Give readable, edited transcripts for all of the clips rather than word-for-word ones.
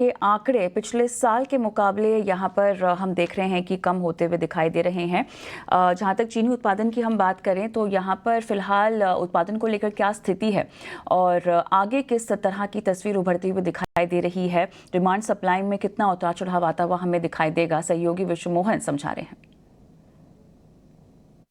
ये आंकड़े पिछले साल के मुकाबले यहाँ पर हम देख रहे हैं कि कम होते हुए दिखाई दे रहे हैं। जहाँ तक चीनी उत्पादन की हम बात करें तो यहाँ पर फिलहाल उत्पादन को लेकर क्या स्थिति है और आगे किस तरह की तस्वीर उभरती हुई दिखाई दे रही है, डिमांड सप्लाई में कितना उतार चढ़ाव आता हुआ हमें दिखाई देगा, सहयोगी विश्व मोहन समझा रहे हैं।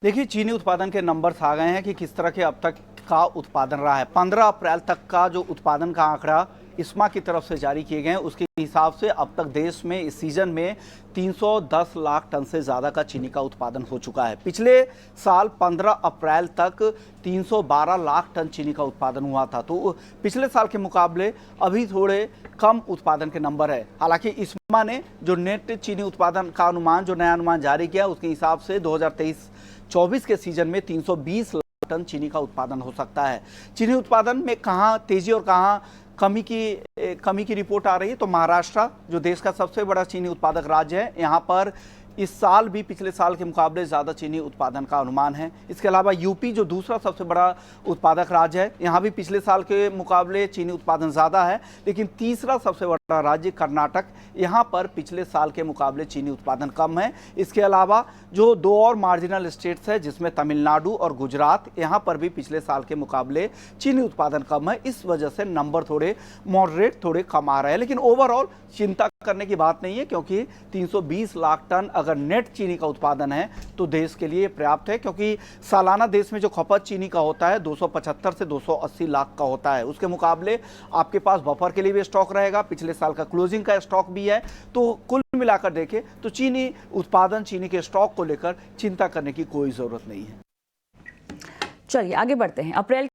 देखिए, चीनी उत्पादन के नंबर्स आ गए हैं कि किस तरह के अब तक का उत्पादन रहा है। 15 अप्रैल तक का जो उत्पादन का आंकड़ा इस्मा की तरफ से जारी किए गए हैं, उसके हिसाब से अब तक देश में इस सीजन में 310 लाख टन से ज़्यादा का चीनी का उत्पादन हो चुका है। पिछले साल 15 अप्रैल तक 312 लाख टन चीनी का उत्पादन हुआ था, तो पिछले साल के मुकाबले अभी थोड़े कम उत्पादन के नंबर है। हालांकि इस्मा ने जो नेट चीनी उत्पादन का अनुमान, जो नया अनुमान जारी किया, उसके हिसाब से 2023-24 के सीजन में 320 लाख टन चीनी का उत्पादन हो सकता है। चीनी उत्पादन में कहाँ तेजी और कहाँ कमी की रिपोर्ट आ रही है, तो महाराष्ट्र जो देश का सबसे बड़ा चीनी उत्पादक राज्य है, यहाँ पर इस साल भी पिछले साल के मुकाबले ज़्यादा चीनी उत्पादन का अनुमान है। इसके अलावा यूपी जो दूसरा सबसे बड़ा उत्पादक राज्य है, यहाँ भी पिछले साल के मुकाबले चीनी उत्पादन ज़्यादा है। लेकिन तीसरा सबसे बड़ा राज्य कर्नाटक, यहाँ पर पिछले साल के मुकाबले चीनी उत्पादन कम है। इसके अलावा जो दो और मार्जिनल स्टेट्स है, जिसमें तमिलनाडु और गुजरात, यहाँ पर भी पिछले साल के मुकाबले चीनी उत्पादन कम है। इस वजह से नंबर थोड़े मॉडरेट, थोड़े कम आ रहे हैं। लेकिन ओवरऑल चिंता करने की बात नहीं है, क्योंकि 320 लाख टन अगर नेट चीनी का उत्पादन है तो देश के लिए पर्याप्त है। क्योंकि सालाना देश में जो खपत चीनी का होता है 275 से 280 लाख का होता है, उसके मुकाबले आपके पास बफर के लिए भी स्टॉक रहेगा, पिछले साल का क्लोजिंग का स्टॉक भी है। तो कुल मिलाकर देखें तो चीनी उत्पादन, चीनी के स्टॉक को लेकर चिंता करने की कोई जरूरत नहीं है। चलिए आगे बढ़ते हैं। अप्रैल